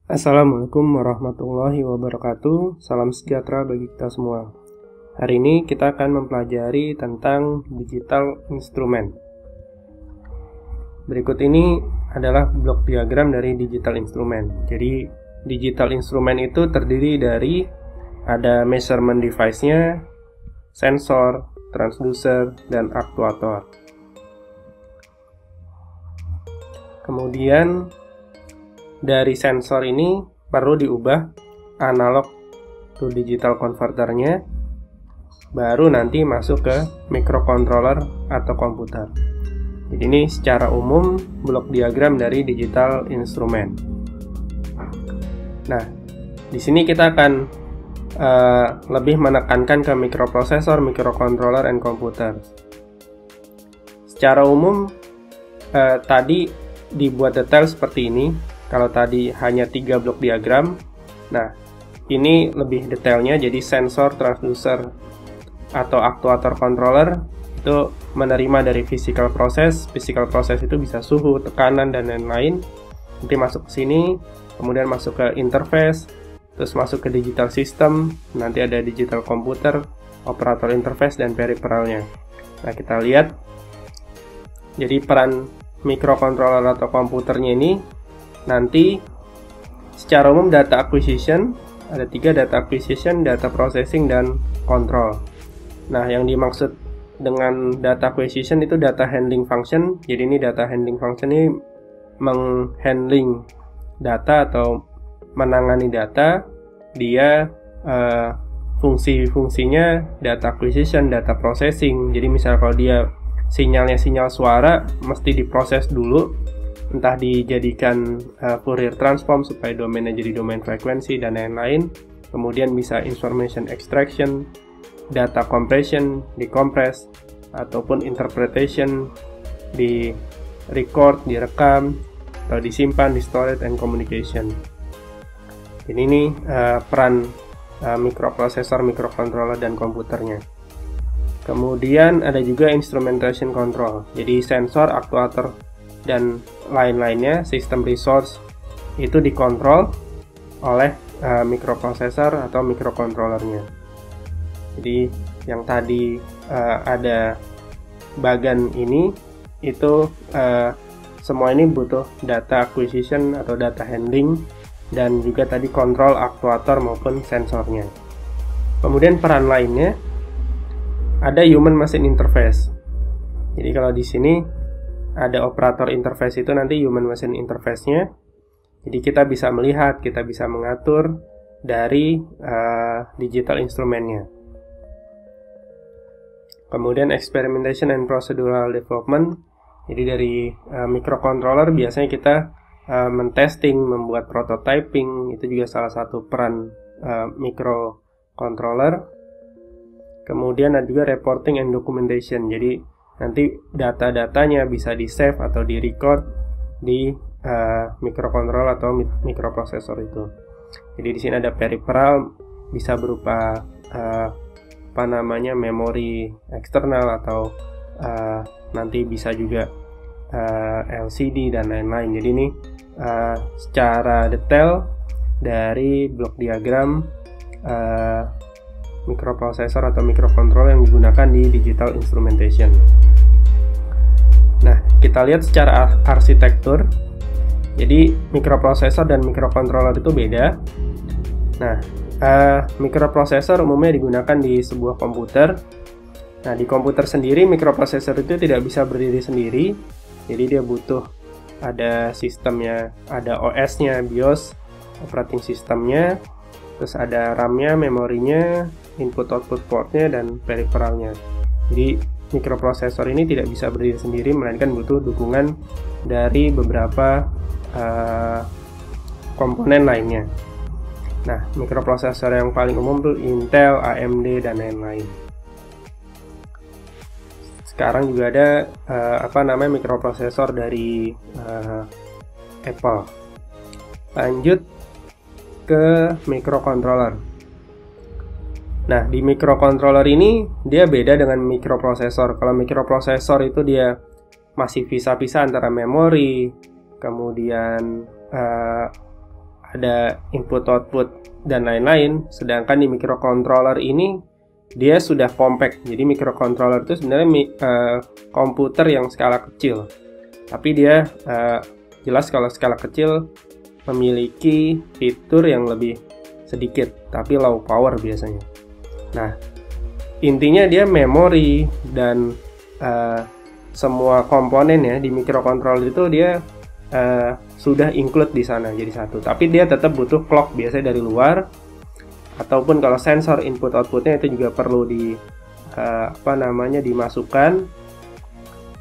Assalamualaikum warahmatullahi wabarakatuh. Salam sejahtera bagi kita semua. Hari ini kita akan mempelajari tentang digital instrument. Berikut ini adalah blok diagram dari digital instrument. Jadi digital instrument itu terdiri dari ada measurement device-nya, sensor, transducer, dan aktuator. Kemudian dari sensor ini perlu diubah analog to digital converternya, baru nanti masuk ke microcontroller atau komputer. Jadi ini secara umum blok diagram dari digital instrument. Nah, di sini kita akan lebih menekankan ke microprocessor, microcontroller, and computer. Secara umum tadi dibuat detail seperti ini. Kalau tadi hanya 3 blok diagram, nah ini lebih detailnya. Jadi sensor, transducer, atau aktuator controller itu menerima dari physical process. Physical process itu bisa suhu, tekanan, dan lain-lain. Nanti masuk ke sini, kemudian masuk ke interface, terus masuk ke digital system. Nanti ada digital computer, operator interface, dan peripheralnya. Nah, kita lihat. Jadi peran microcontroller atau komputernya ini nanti secara umum data acquisition, ada 3: data acquisition, data processing, dan control. Nah, yang dimaksud dengan data acquisition itu data handling function. Jadi ini data handling function ini menghandling data atau menangani data. Dia fungsi-fungsinya data acquisition, data processing. Jadi misalnya kalau dia sinyalnya sinyal suara, mesti diproses dulu, entah dijadikan Fourier transform supaya domainnya jadi domain frekuensi dan lain-lain. Kemudian bisa information extraction, data compression, decompress, ataupun interpretation, di record, direkam, atau disimpan, di storage, and communication. Ini peran microprocessor, microcontroller, dan komputernya. Kemudian ada juga instrumentation control. Jadi sensor, aktuator, dan lain-lainnya, sistem resource itu dikontrol oleh microprocessor atau microcontrollernya. Jadi yang tadi ada bagan ini itu semua ini butuh data acquisition atau data handling, dan juga tadi kontrol aktuator maupun sensornya. Kemudian peran lainnya ada human machine interface. Jadi kalau di sini ada operator interface, itu nanti human machine interface-nya. Jadi kita bisa melihat, kita bisa mengatur dari digital instrumentnya. Kemudian experimentation and procedural development. Jadi dari microcontroller biasanya kita mentesting, membuat prototyping. Itu juga salah satu peran microcontroller. Kemudian ada juga reporting and documentation. Jadi nanti data-datanya bisa di-save atau di-record di microcontroller atau microprocessor itu. Jadi di sini ada peripheral, bisa berupa memori eksternal, atau nanti bisa juga LCD dan lain-lain. Jadi ini secara detail dari blok diagram microprocessor atau microcontroller yang digunakan di digital instrumentation. Nah, kita lihat secara arsitektur. Jadi microprocessor dan microcontroller itu beda. Nah, microprocessor umumnya digunakan di sebuah komputer. Nah, di komputer sendiri microprocessor itu tidak bisa berdiri sendiri. Jadi dia butuh ada sistemnya, ada OS-nya, BIOS, operating systemnya, terus ada RAM-nya, memorinya, input-output portnya, dan peripheralnya. Jadi microprocessor ini tidak bisa berdiri sendiri, melainkan butuh dukungan dari beberapa komponen lainnya. Nah, microprocessor yang paling umum tuh Intel, AMD, dan lain-lain. Sekarang juga ada microprocessor dari Apple. Lanjut ke microcontroller. Nah, di microcontroller ini dia beda dengan microprocessor. Kalau microprocessor itu dia masih pisah-pisah antara memori, kemudian ada input output dan lain-lain. Sedangkan di microcontroller ini dia sudah compact. Jadi microcontroller itu sebenarnya komputer yang skala kecil, tapi dia jelas kalau skala kecil memiliki fitur yang lebih sedikit, tapi low power biasanya. Nah, intinya dia memori dan semua komponen ya di microcontroller itu dia sudah include di sana jadi satu. Tapi dia tetap butuh clock biasanya dari luar, ataupun kalau sensor input outputnya itu juga perlu dimasukkan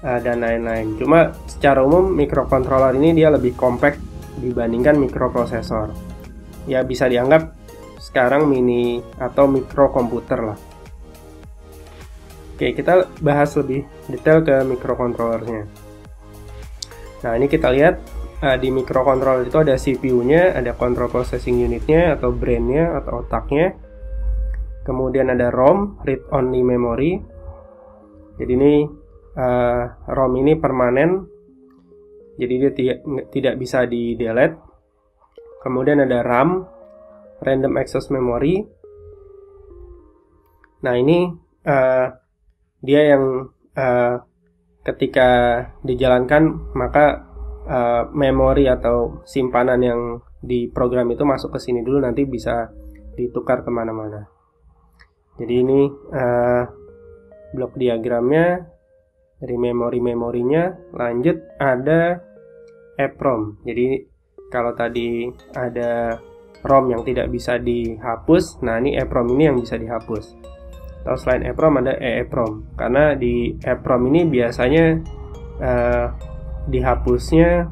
dan lain-lain. Cuma secara umum microcontroller ini dia lebih compact dibandingkan mikroprosesor. Ya bisa dianggap sekarang mini atau mikrokomputer lah. Oke, kita bahas lebih detail ke microcontrollernya. Nah, ini kita lihat di microcontroller itu ada CPU-nya, ada control processing unit-nya atau brain-nya atau otaknya. Kemudian ada ROM, read only memory. Jadi ini ROM ini permanen, jadi dia tidak bisa di delete. Kemudian ada RAM, random access memory. Nah, ini dia yang ketika dijalankan maka memori atau simpanan yang di program itu masuk ke sini dulu, nanti bisa ditukar kemana-mana. Jadi ini blok diagramnya dari memorinya. Lanjut ada EEPROM. Jadi kalau tadi ada ROM yang tidak bisa dihapus, nah ini EEPROM ini yang bisa dihapus. Atau selain EEPROM ada EEPROM, karena di EEPROM ini biasanya dihapusnya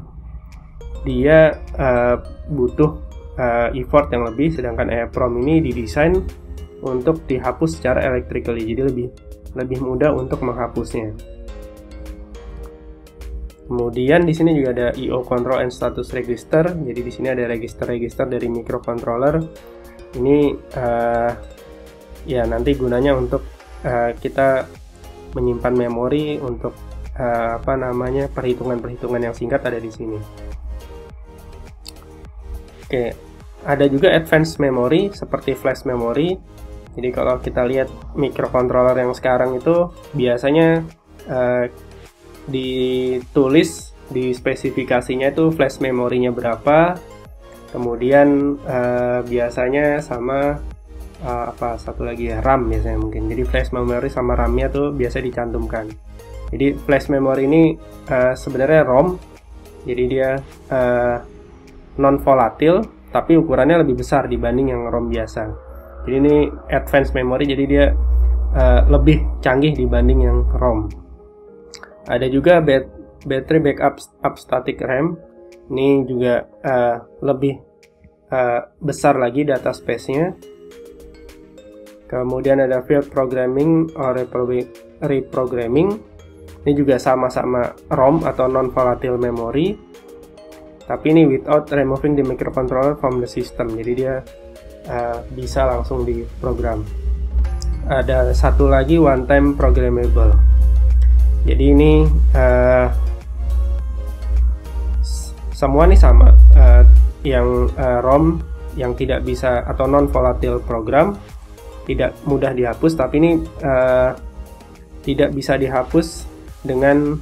dia butuh effort yang lebih, sedangkan EEPROM ini didesain untuk dihapus secara electrically, jadi lebih mudah untuk menghapusnya. Kemudian di sini juga ada IO control and status register. Jadi di sini ada register-register dari microcontroller. Ini ya nanti gunanya untuk kita menyimpan memori untuk perhitungan-perhitungan yang singkat ada di sini. Oke, ada juga advanced memory seperti flash memory. Jadi kalau kita lihat microcontroller yang sekarang itu biasanya ditulis di spesifikasinya itu flash memorinya berapa, kemudian biasanya sama satu lagi ya, RAM biasanya mungkin. Jadi flash memory sama RAM-nya tuh biasa dicantumkan. Jadi flash memory ini sebenarnya ROM, jadi dia non volatil tapi ukurannya lebih besar dibanding yang ROM biasa. Jadi ini advanced memory, jadi dia lebih canggih dibanding yang ROM. Ada juga battery backup static RAM. Ini juga lebih besar lagi data space-nya. Kemudian ada field programming or reprogramming. Ini juga sama-sama ROM atau non-volatile memory, tapi ini without removing the microcontroller from the system. Jadi dia bisa langsung diprogram. Ada satu lagi one time programmable. Jadi ini semua nih sama, yang ROM yang tidak bisa atau non-volatile program tidak mudah dihapus, tapi ini tidak bisa dihapus dengan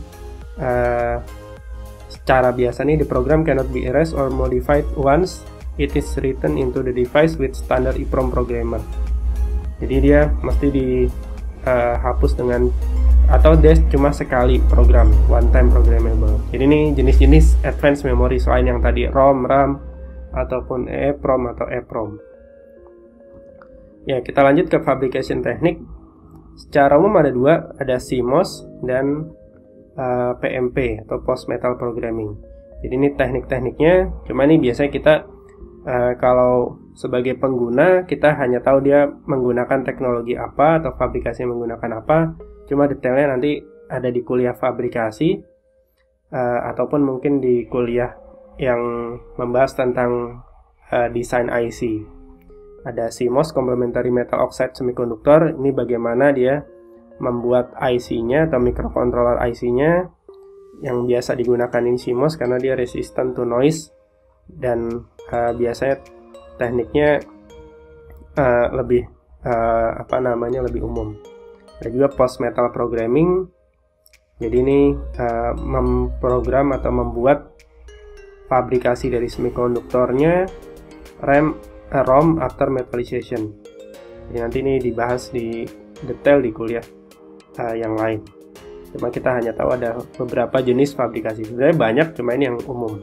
secara biasa nih. The program cannot be erased or modified once it is written into the device with standard EEPROM programmer. Jadi dia mesti dihapus dengan, atau dia cuma sekali program, one time programmable. Jadi ini jenis-jenis advanced memory selain yang tadi ROM, RAM, ataupun EEPROM atau EEPROM. Ya, kita lanjut ke fabrication teknik. Secara umum ada dua, ada CMOS dan PMP atau post metal programming. Jadi ini teknik-tekniknya, cuma ini biasanya kita kalau sebagai pengguna kita hanya tahu dia menggunakan teknologi apa atau fabrikasi menggunakan apa. Cuma detailnya nanti ada di kuliah fabrikasi ataupun mungkin di kuliah yang membahas tentang desain IC. Ada CMOS, Complementary Metal Oxide Semiconductor. Ini bagaimana dia membuat IC-nya atau microcontroller IC-nya yang biasa digunakan in CMOS karena dia resistant to noise. dan biasanya tekniknya lebih lebih umum. Ada juga post metal programming. Jadi ini memprogram atau membuat fabrikasi dari semikonduktornya ROM after metallization. Jadi nanti ini dibahas di detail di kuliah yang lain. Cuma kita hanya tahu ada beberapa jenis fabrikasi. Sebenarnya banyak, cuma ini yang umum.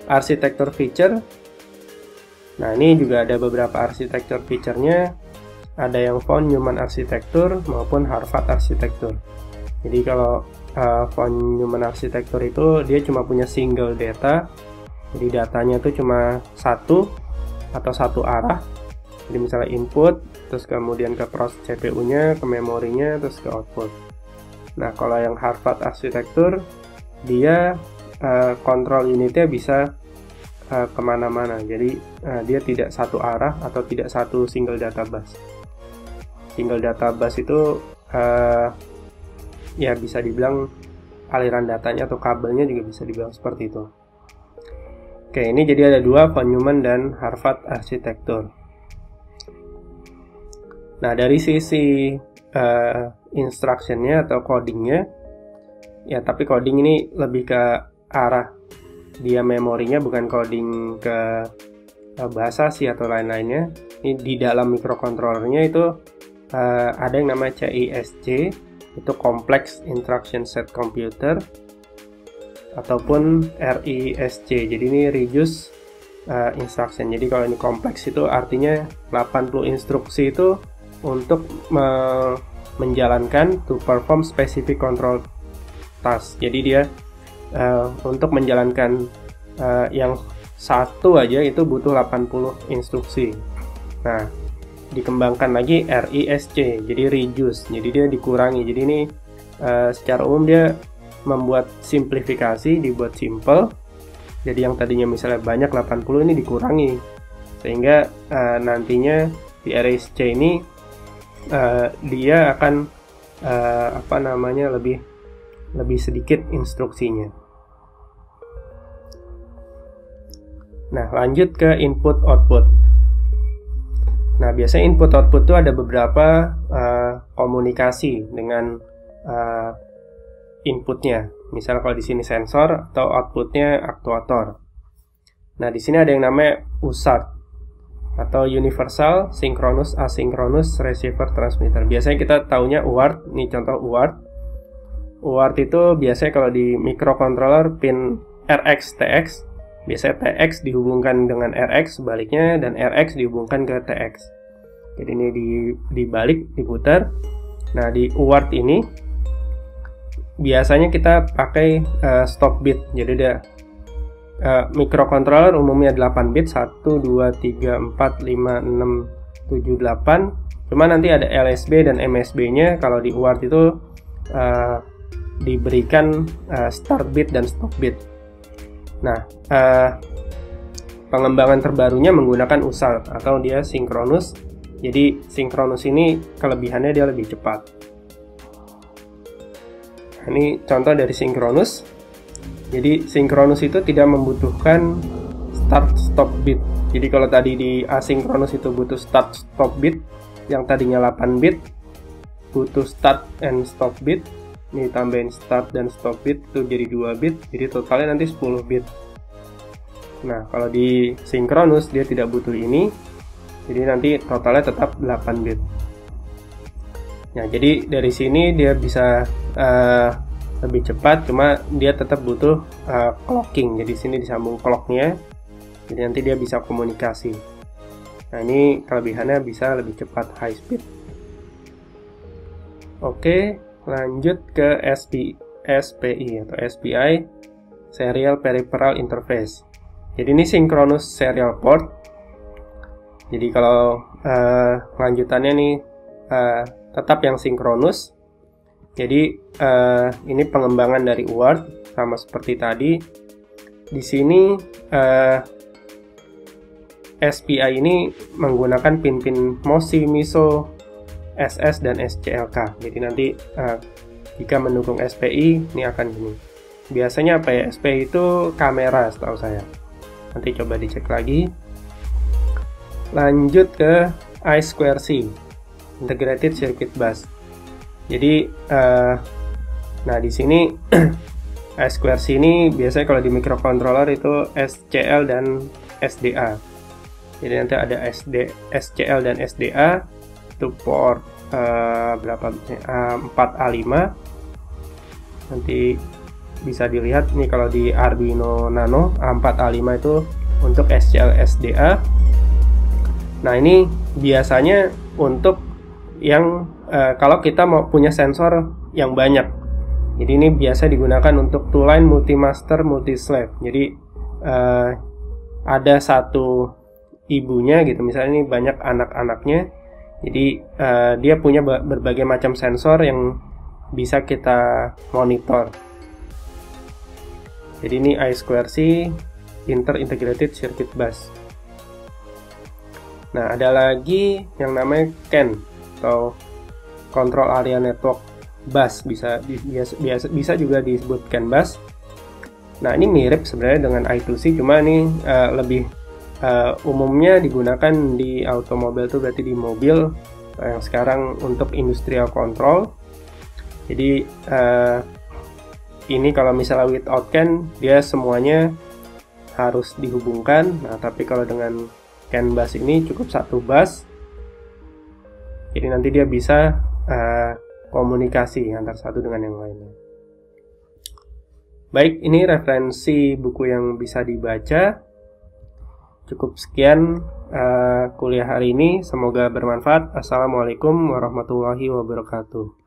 Arsitektur feature. Nah, ini juga ada beberapa arsitektur feature-nya. Ada yang von Neumann arsitektur maupun Harvard arsitektur. Jadi kalau von Neumann arsitektur itu dia cuma punya single data. Jadi datanya itu cuma satu atau satu arah. Jadi misalnya input, terus kemudian ke proses CPU-nya, ke memorinya, terus ke output. Nah, kalau yang Harvard arsitektur, dia kontrol unitnya bisa kemana-mana. Jadi dia tidak satu arah atau tidak satu single data bus. Single data bus itu ya bisa dibilang aliran datanya atau kabelnya juga bisa dibilang seperti itu. Oke, ini jadi ada dua, von Neumann dan Harvard arsitektur. Nah, dari sisi instruction-nya atau coding-nya, ya tapi coding ini lebih ke arah dia memorinya, bukan coding ke bahasa sih atau lain-lainnya. Ini di dalam microcontrollernya itu ada yang namanya CISC, itu Complex Instruction Set Computer, ataupun RISC. Jadi ini Reduce Instruction. Jadi kalau ini kompleks itu artinya 80 instruksi itu untuk menjalankan to perform specific control task. Jadi dia untuk menjalankan yang satu aja itu butuh 80 instruksi. Nah, dikembangkan lagi RISC, jadi reduce, jadi dia dikurangi. Jadi ini secara umum dia membuat simplifikasi, dibuat simple. Jadi yang tadinya misalnya banyak 80 ini dikurangi, sehingga nantinya di RISC ini dia akan lebih sedikit instruksinya. Nah, lanjut ke input output. Nah, biasanya input output itu ada beberapa komunikasi dengan inputnya. Misalnya kalau di sini sensor atau outputnya aktuator. Nah, di sini ada yang namanya USART atau Universal Synchronous Asynchronous Receiver Transmitter. Biasanya kita taunya UART. Ini contoh UART. UART itu biasanya kalau di microcontroller pin RX, TX. Biasanya TX dihubungkan dengan RX sebaliknya, dan RX dihubungkan ke TX. Jadi ini dibalik, diputar. Nah, di UART ini biasanya kita pakai stop bit. Jadi dia microcontroller umumnya 8 bit, 1, 2, 3, 4, 5, 6, 7, 8. Cuma nanti ada LSB dan MSB-nya. Kalau di UART itu diberikan start bit dan stop bit. Nah, pengembangan terbarunya menggunakan USART atau dia sinkronus. Jadi sinkronus ini kelebihannya dia lebih cepat. Nah, ini contoh dari sinkronus. Jadi sinkronus itu tidak membutuhkan start stop bit. Jadi kalau tadi di asinkronus itu butuh start stop bit, yang tadinya 8 bit butuh start and stop bit. Ini tambahin start dan stop bit itu jadi 2 bit, jadi totalnya nanti 10 bit. Nah, kalau di sinkronus dia tidak butuh ini, jadi nanti totalnya tetap 8 bit. Nah, jadi dari sini dia bisa lebih cepat, cuma dia tetap butuh clocking. Jadi sini disambung clocknya, jadi nanti dia bisa komunikasi. Nah, ini kelebihannya bisa lebih cepat, high speed. Oke, lanjut ke SPI atau SPI, Serial Peripheral Interface. Jadi ini Synchronous Serial Port. Jadi kalau lanjutannya nih tetap yang sinkronus. Jadi ini pengembangan dari UART sama seperti tadi. Di sini SPI ini menggunakan pin-pin MOSI, MISO, SS dan SCLK. Jadi nanti jika mendukung SPI ini akan gini. Biasanya apa ya? SPI itu kamera setahu saya. Nanti coba dicek lagi. Lanjut ke I2C, Integrated Circuit Bus. Jadi nah di sini I2C ini biasanya kalau di microcontroller itu SCL dan SDA. Jadi nanti ada SCL dan SDA itu port 4A5. Nanti bisa dilihat nih kalau di Arduino Nano A4A5 itu untuk SCL SDA. Nah ini biasanya untuk yang kalau kita mau punya sensor yang banyak. Jadi ini biasa digunakan untuk two line multi master multi slave. Jadi ada satu ibunya gitu, misalnya ini banyak anak-anaknya. Jadi dia punya berbagai macam sensor yang bisa kita monitor. Jadi ini I2C, Integrated Circuit Bus. Nah, ada lagi yang namanya CAN atau Control Area Network Bus, bisa juga disebut CAN bus. Nah, ini mirip sebenarnya dengan I2C, cuma ini lebih umumnya digunakan di automobil, itu berarti di mobil yang sekarang untuk industrial control. Jadi ini kalau misalnya without CAN, dia semuanya harus dihubungkan. Nah, tapi kalau dengan CAN bus ini cukup satu bus. Jadi nanti dia bisa komunikasi antara satu dengan yang lainnya. Baik, ini referensi buku yang bisa dibaca. Cukup sekian kuliah hari ini. Semoga bermanfaat. Assalamualaikum warahmatullahi wabarakatuh.